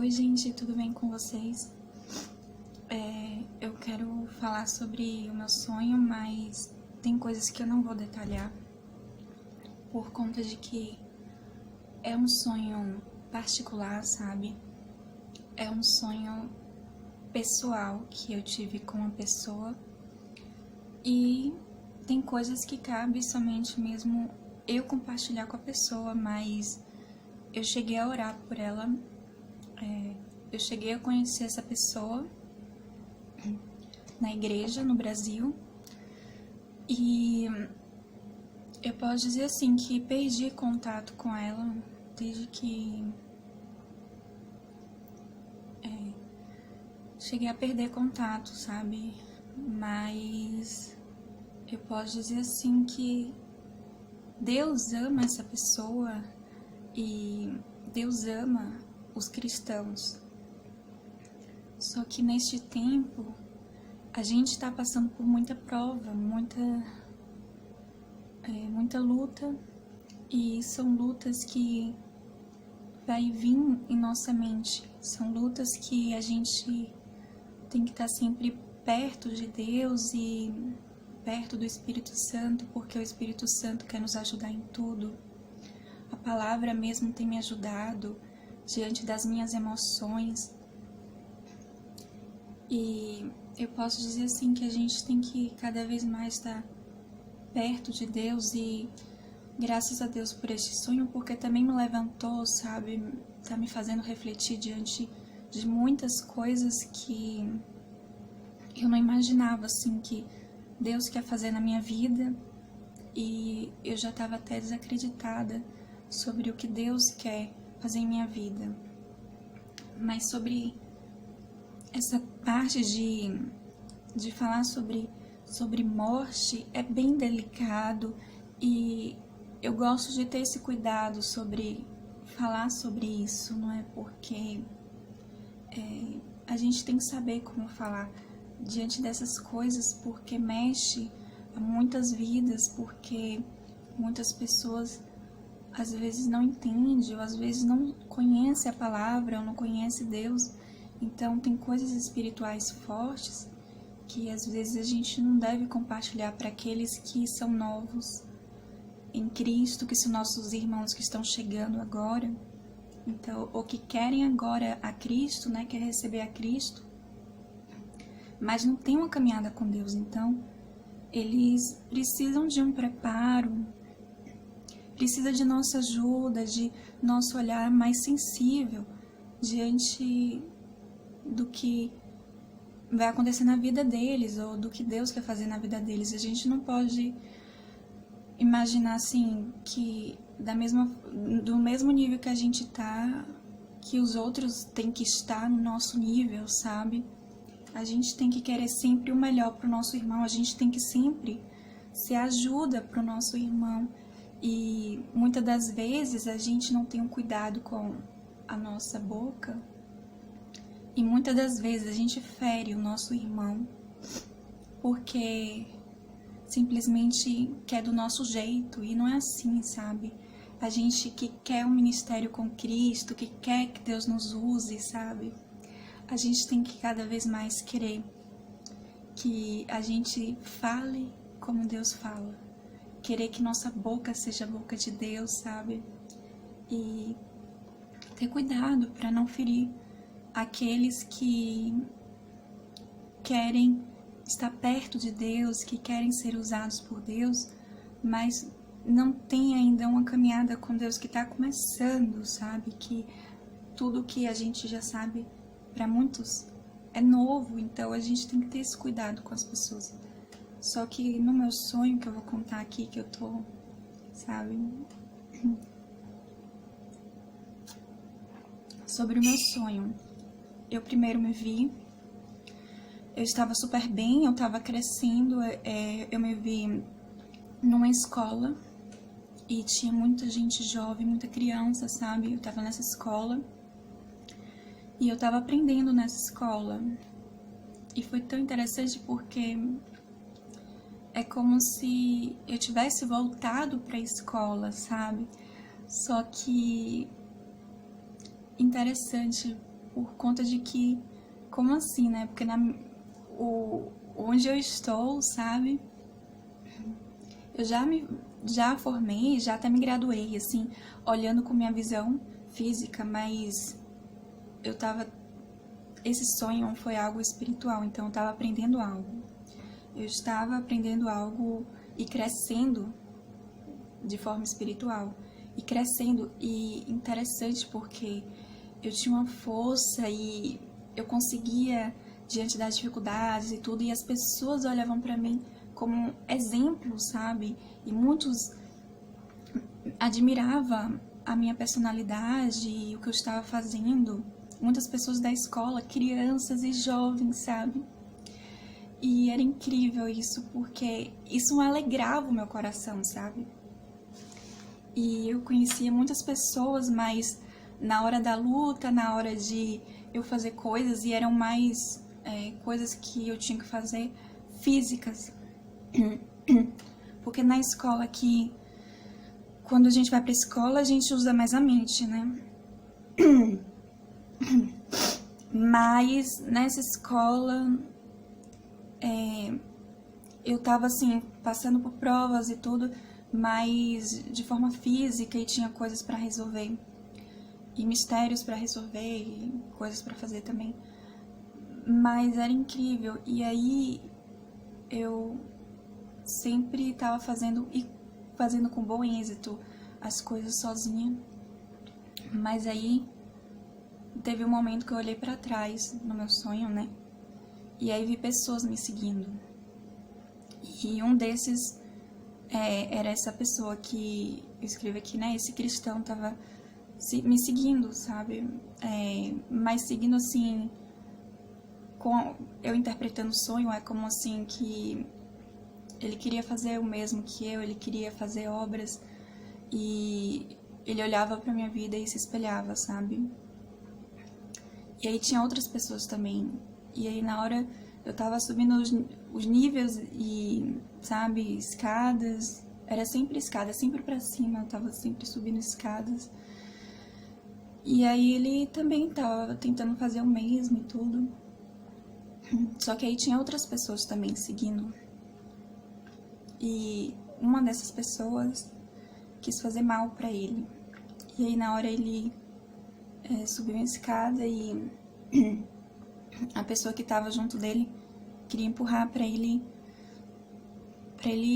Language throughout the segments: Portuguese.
Oi gente, tudo bem com vocês? Eu quero falar sobre o meu sonho, mas tem coisas que eu não vou detalhar por conta de que é um sonho particular, sabe? É um sonho pessoal que eu tive com uma pessoa e tem coisas que cabe somente mesmo eu compartilhar com a pessoa, mas eu cheguei a orar por ela. Eu cheguei a conhecer essa pessoa na igreja no Brasil e eu posso dizer assim que perdi contato com ela desde que cheguei a perder contato, sabe? Mas eu posso dizer assim que Deus ama essa pessoa e Deus ama os cristãos. Só que neste tempo a gente está passando por muita prova, muita luta, e são lutas que vai vir em nossa mente, são lutas que a gente tem que estar sempre perto de Deus e perto do Espírito Santo, porque o Espírito Santo quer nos ajudar em tudo. A palavra mesmo tem me ajudado diante das minhas emoções. E eu posso dizer assim que a gente tem que cada vez mais estar perto de Deus e graças a Deus por este sonho, porque também me levantou, sabe? Tá me fazendo refletir diante de muitas coisas que eu não imaginava, assim, que Deus quer fazer na minha vida, e eu já estava até desacreditada sobre o que Deus quer fazer em minha vida. Mas sobre essa parte de falar sobre morte é bem delicado, e eu gosto de ter esse cuidado sobre falar sobre isso, não é? Porque a gente tem que saber como falar diante dessas coisas, porque mexe a muitas vidas, porque muitas pessoas às vezes não entendem, ou às vezes não conhecem a palavra, ou não conhecem Deus. Então tem coisas espirituais fortes que às vezes a gente não deve compartilhar para aqueles que são novos em Cristo, que são nossos irmãos que estão chegando agora, então, ou que querem agora a Cristo, né, quer receber a Cristo, mas não tem uma caminhada com Deus. Então eles precisam de um preparo, precisa de nossa ajuda, de nosso olhar mais sensível diante do que vai acontecer na vida deles, ou do que Deus quer fazer na vida deles. A gente não pode imaginar assim que do mesmo nível que a gente tá, que os outros têm que estar no nosso nível, sabe? A gente tem que querer sempre o melhor pro nosso irmão, a gente tem que sempre ser ajuda pro nosso irmão. E muitas das vezes a gente não tem um cuidado com a nossa boca, e muitas das vezes a gente fere o nosso irmão porque simplesmente quer do nosso jeito, e não é assim, sabe? A gente que quer um ministério com Cristo, que quer que Deus nos use, sabe? A gente tem que cada vez mais querer que a gente fale como Deus fala, querer que nossa boca seja a boca de Deus, sabe? E ter cuidado para não ferir aqueles que querem estar perto de Deus, que querem ser usados por Deus, mas não tem ainda uma caminhada com Deus, que está começando, sabe? Que tudo que a gente já sabe, para muitos, é novo, então a gente tem que ter esse cuidado com as pessoas. Só que no meu sonho, que eu vou contar aqui, que eu tô, sabe? Sobre o meu sonho. Eu primeiro me vi, eu estava super bem, eu estava crescendo, eu me vi numa escola e tinha muita gente jovem, muita criança, sabe? Eu estava nessa escola e eu estava aprendendo nessa escola. E foi tão interessante porque é como se eu tivesse voltado para a escola, sabe? Só que interessante por conta de que, como assim, né? Porque onde eu estou, sabe? Eu já formei, já até me graduei, assim, olhando com minha visão física, mas esse sonho foi algo espiritual, então eu estava aprendendo algo. Eu estava aprendendo algo e crescendo de forma espiritual. E crescendo, e interessante porque eu tinha uma força e eu conseguia, diante das dificuldades e tudo, e as pessoas olhavam para mim como exemplo, sabe? E muitos admiravam a minha personalidade e o que eu estava fazendo. Muitas pessoas da escola, crianças e jovens, sabe? E era incrível isso, porque isso alegrava o meu coração, sabe? E eu conhecia muitas pessoas, mas na hora da luta, na hora de eu fazer coisas, e eram mais coisas que eu tinha que fazer físicas. Porque na escola aqui, quando a gente vai pra escola, a gente usa mais a mente, né? Mas nessa escola, eu tava assim, passando por provas e tudo, mas de forma física, e tinha coisas pra resolver. E mistérios pra resolver, e coisas pra fazer também. Mas era incrível. E aí eu sempre tava fazendo com bom êxito as coisas sozinha. Mas aí teve um momento que eu olhei pra trás no meu sonho, né? E aí vi pessoas me seguindo. E um desses era essa pessoa que eu escrevi aqui, né? Esse cristão tava me seguindo, sabe? Mas seguindo assim, eu interpretando o sonho, é como assim que ele queria fazer o mesmo que eu, ele queria fazer obras, e ele olhava pra minha vida e se espelhava, sabe? E aí tinha outras pessoas também, e aí na hora eu tava subindo os níveis e, sabe, escadas, era sempre escada, sempre pra cima, eu tava sempre subindo escadas. E aí ele também tava tentando fazer o mesmo e tudo. Só que aí tinha outras pessoas também seguindo. E uma dessas pessoas quis fazer mal pra ele. E aí na hora ele subiu a escada e a pessoa que tava junto dele queria empurrar pra ele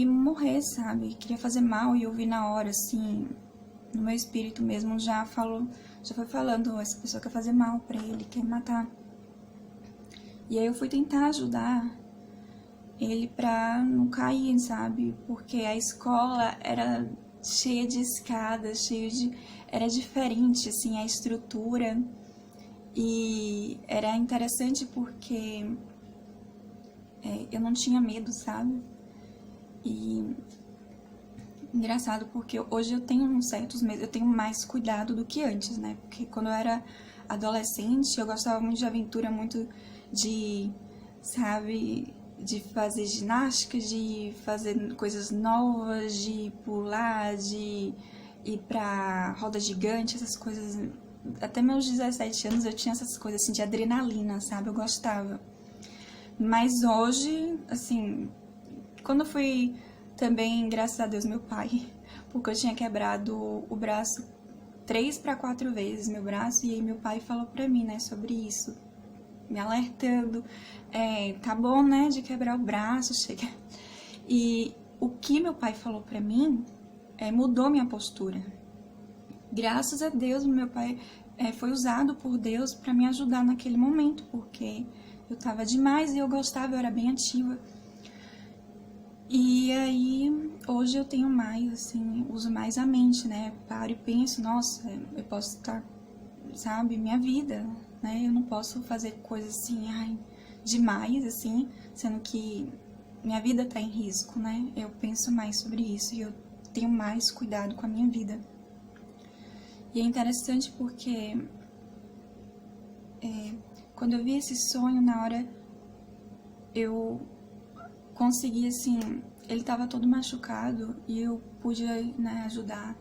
morrer, sabe? Queria fazer mal, e eu vi na hora, assim, no meu espírito mesmo, já foi falando, essa pessoa quer fazer mal pra ele, quer matar. E aí eu fui tentar ajudar ele pra não cair, sabe? Porque a escola era cheia de escadas, era diferente, assim, a estrutura. E era interessante porque eu não tinha medo, sabe? E engraçado porque hoje eu tenho certos medos, eu tenho mais cuidado do que antes, né? Porque quando eu era adolescente, eu gostava muito de aventura, muito de, sabe, de fazer ginástica, de fazer coisas novas, de pular, de ir pra roda gigante, essas coisas. Até meus 17 anos eu tinha essas coisas assim de adrenalina, sabe? Eu gostava. Mas hoje, assim, quando eu fui também, graças a Deus, meu pai, porque eu tinha quebrado o braço 3 para 4 vezes, meu braço, e aí meu pai falou pra mim, né, sobre isso, me alertando, tá bom, né, de quebrar o braço, chega. E o que meu pai falou pra mim mudou minha postura. Graças a Deus, meu pai foi usado por Deus pra me ajudar naquele momento, porque eu tava demais e eu gostava, eu era bem ativa. E aí, hoje eu tenho mais, assim, uso mais a mente, né? Paro e penso, nossa, eu posso estar, sabe, minha vida, né? Eu não posso fazer coisas assim, demais, assim, sendo que minha vida tá em risco, né? Eu penso mais sobre isso e eu tenho mais cuidado com a minha vida. E é interessante porque quando eu vi esse sonho, na hora eu consegui, assim, ele tava todo machucado e eu pude, né, ajudar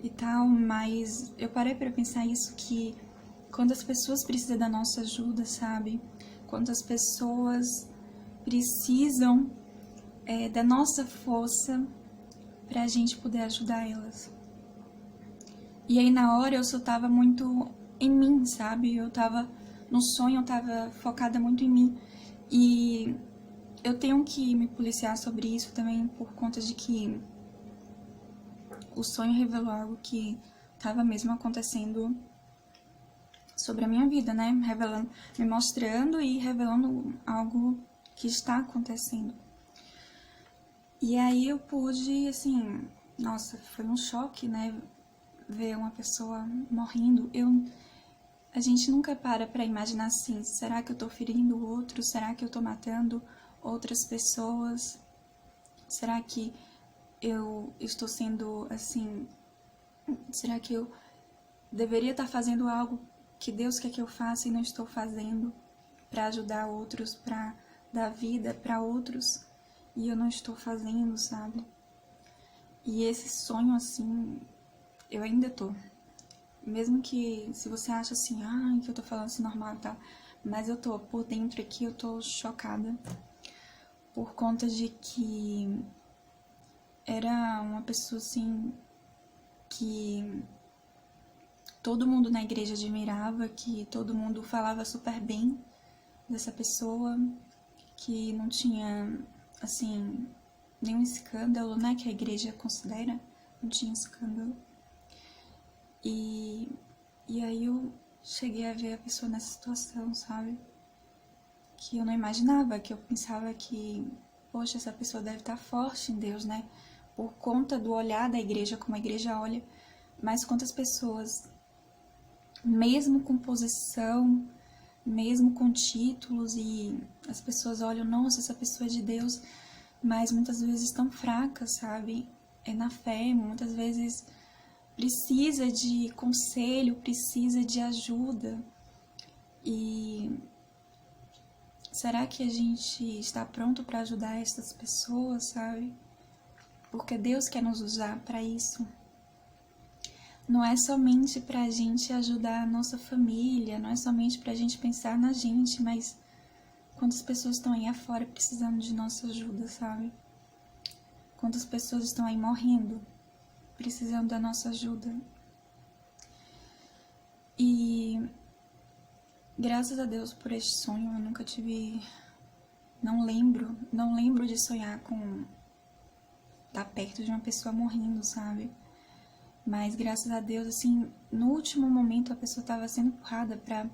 e tal, mas eu parei pra pensar isso, que quantas pessoas precisam da nossa ajuda, sabe? Quantas pessoas precisam da nossa força pra gente poder ajudar elas. E aí na hora eu só tava muito em mim, sabe? Eu tava no sonho, eu tava focada muito em mim. E eu tenho que me policiar sobre isso também por conta de que o sonho revelou algo que tava mesmo acontecendo sobre a minha vida, né? Revelando, me mostrando e revelando algo que está acontecendo. E aí eu pude, assim, nossa, foi um choque, né? Ver uma pessoa morrendo. A gente nunca para imaginar assim, será que eu tô ferindo o outro? Será que eu tô matando outras pessoas? Será que eu estou sendo, assim, será que eu deveria estar fazendo algo que Deus quer que eu faça e não estou fazendo para ajudar outros, para dar vida para outros e eu não estou fazendo, sabe? E esse sonho, assim, eu ainda tô. Mesmo que, se você acha assim, que eu tô falando assim normal e tal, mas eu tô, por dentro aqui, eu tô chocada. Por conta de que era uma pessoa, assim, que todo mundo na igreja admirava, que todo mundo falava super bem dessa pessoa, que não tinha, assim, nenhum escândalo, né, que a igreja considera, não tinha escândalo. E aí eu cheguei a ver a pessoa nessa situação, sabe? Que eu não imaginava, que eu pensava que, poxa, essa pessoa deve estar forte em Deus, né? Por conta do olhar da igreja, como a igreja olha. Mas quantas pessoas, mesmo com posição, mesmo com títulos, e as pessoas olham, nossa, essa pessoa é de Deus, mas muitas vezes estão fracas, sabe? É na fé, muitas vezes precisa de conselho, precisa de ajuda. E será que a gente está pronto para ajudar essas pessoas, sabe? Porque Deus quer nos usar para isso. Não é somente para a gente ajudar a nossa família, não é somente para a gente pensar na gente, mas quantas pessoas estão aí afora precisando de nossa ajuda, sabe? Quantas pessoas estão aí morrendo, precisando da nossa ajuda. E graças a Deus por este sonho, eu nunca tive... Não lembro de sonhar com estar perto de uma pessoa morrendo, sabe? Mas graças a Deus, assim, no último momento a pessoa estava sendo empurrada pra...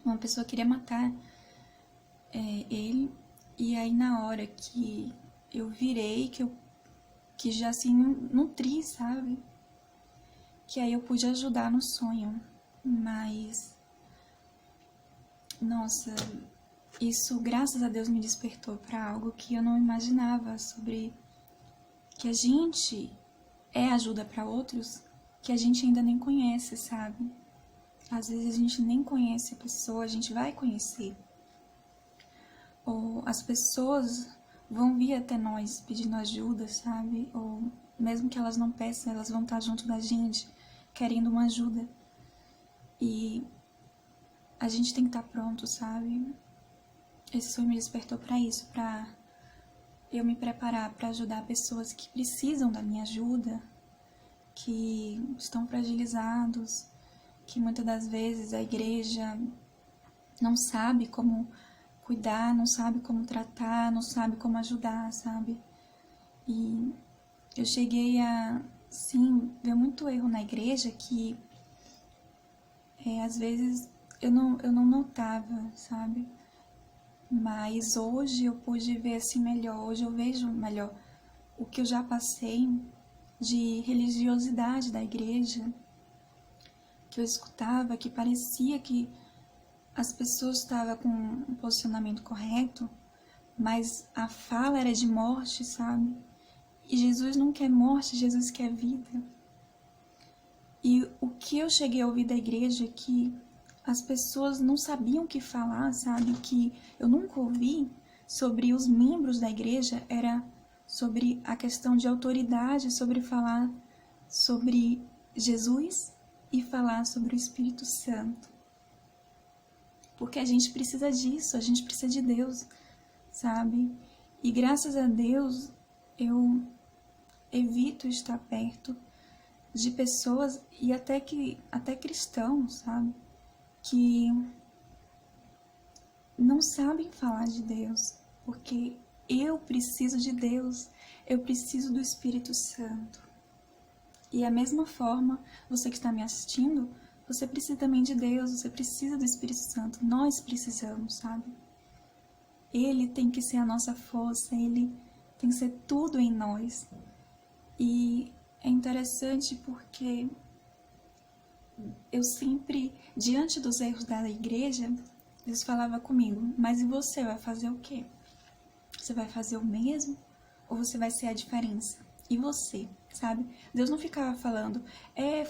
Uma pessoa queria matar ele. E aí na hora que eu virei, que já assim nutri, sabe? Que aí eu pude ajudar no sonho. Mas... Nossa, isso graças a Deus me despertou para algo que eu não imaginava sobre que a gente é ajuda para outros que a gente ainda nem conhece, sabe? Às vezes a gente nem conhece a pessoa, a gente vai conhecer. Ou as pessoas vão vir até nós pedindo ajuda, sabe? Ou mesmo que elas não peçam, elas vão estar junto da gente, querendo uma ajuda. E a gente tem que estar pronto, sabe? Esse sonho me despertou para isso, para eu me preparar para ajudar pessoas que precisam da minha ajuda, que estão fragilizados, que muitas das vezes a igreja não sabe como cuidar, não sabe como tratar, não sabe como ajudar, sabe? E eu cheguei a, sim, ver muito erro na igreja que às vezes eu não notava, sabe? Mas hoje eu pude ver assim melhor, hoje eu vejo melhor o que eu já passei de religiosidade da igreja, que eu escutava, que parecia que as pessoas estavam com um posicionamento correto, mas a fala era de morte, sabe? E Jesus não quer morte, Jesus quer vida. E o que eu cheguei a ouvir da igreja é que as pessoas não sabiam o que falar, sabe? Que eu nunca ouvi sobre os membros da igreja, era sobre a questão de autoridade, sobre falar sobre Jesus e falar sobre o Espírito Santo. porque a gente precisa disso, a gente precisa de Deus, sabe? E graças a Deus eu evito estar perto de pessoas e até cristãos, sabe? Que não sabem falar de Deus, porque eu preciso de Deus, eu preciso do Espírito Santo. E da mesma forma, você que está me assistindo, você precisa também de Deus, você precisa do Espírito Santo. Nós precisamos, sabe? Ele tem que ser a nossa força, ele tem que ser tudo em nós. E é interessante porque eu sempre, diante dos erros da igreja, Deus falava comigo, mas e você vai fazer o quê? Você vai fazer o mesmo ou você vai ser a diferença? E você, sabe? Deus não ficava falando,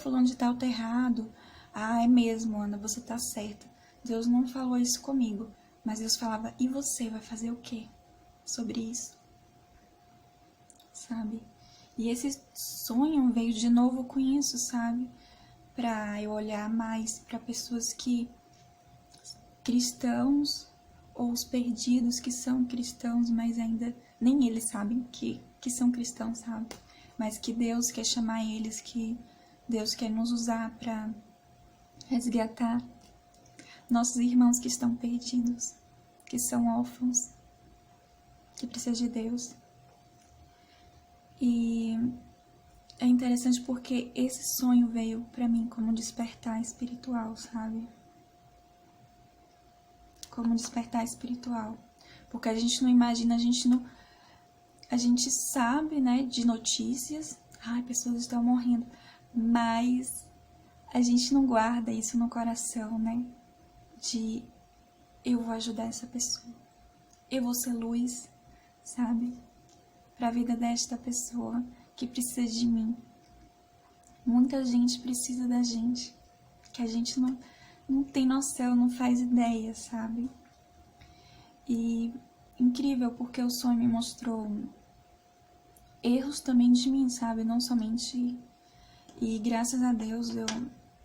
fulano de tal tá errado. É mesmo, Ana, você tá certa. Deus não falou isso comigo, mas Deus falava, e você vai fazer o quê sobre isso? Sabe? E esse sonho veio de novo com isso, sabe? Pra eu olhar mais para pessoas que cristãos ou os perdidos que são cristãos, mas ainda nem eles sabem que são cristãos, sabe? Mas que Deus quer chamar eles, que Deus quer nos usar para resgatar nossos irmãos que estão perdidos, que são órfãos, que precisam de Deus. E é interessante porque esse sonho veio para mim como um despertar espiritual, sabe? Como um despertar espiritual. Porque a gente não imagina, a gente sabe, né, de notícias, pessoas estão morrendo, mas a gente não guarda isso no coração, né? De eu vou ajudar essa pessoa, eu vou ser luz, sabe? Para a vida desta pessoa que precisa de mim. Muita gente precisa da gente, que a gente não tem noção, não faz ideia, sabe? E incrível, porque o sonho me mostrou erros também de mim, sabe? Não somente... E graças a Deus eu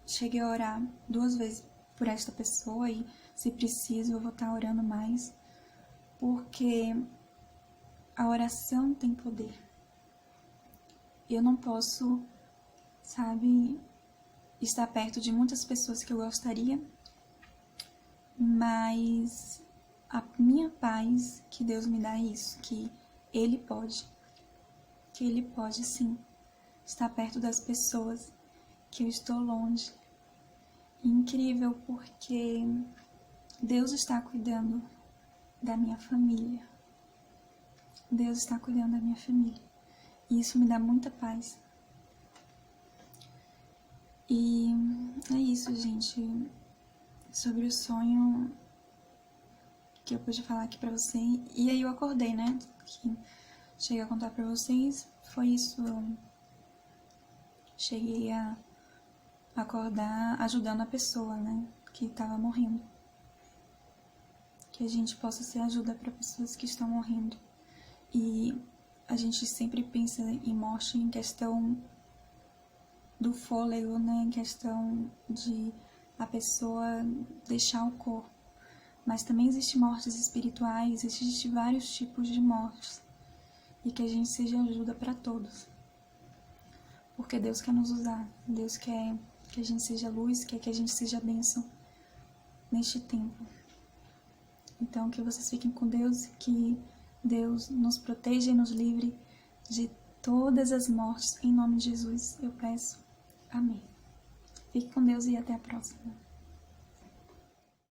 cheguei a orar 2 vezes por esta pessoa e, se preciso, eu vou estar orando mais, porque a oração tem poder. Eu não posso, sabe, estar perto de muitas pessoas que eu gostaria, mas a minha paz que Deus me dá é isso, que Ele pode sim estar perto das pessoas que eu estou longe. Incrível, porque Deus está cuidando da minha família. Deus está cuidando da minha família. E isso me dá muita paz. E é isso, gente. Sobre o sonho que eu pude falar aqui pra vocês. E aí eu acordei, né? Que cheguei a contar pra vocês. Foi isso. Eu cheguei a acordar ajudando a pessoa, né? Que tava morrendo. Que a gente possa ser ajuda para pessoas que estão morrendo. E a gente sempre pensa em morte em questão do fôlego, né? Em questão de a pessoa deixar o corpo. Mas também existem mortes espirituais, existem vários tipos de mortes. E que a gente seja ajuda para todos. Porque Deus quer nos usar. Deus quer que a gente seja luz, quer que a gente seja bênção neste tempo. Então, que vocês fiquem com Deus, que Deus nos proteja e nos livre de todas as mortes. Em nome de Jesus, eu peço. Amém. Fique com Deus e até a próxima.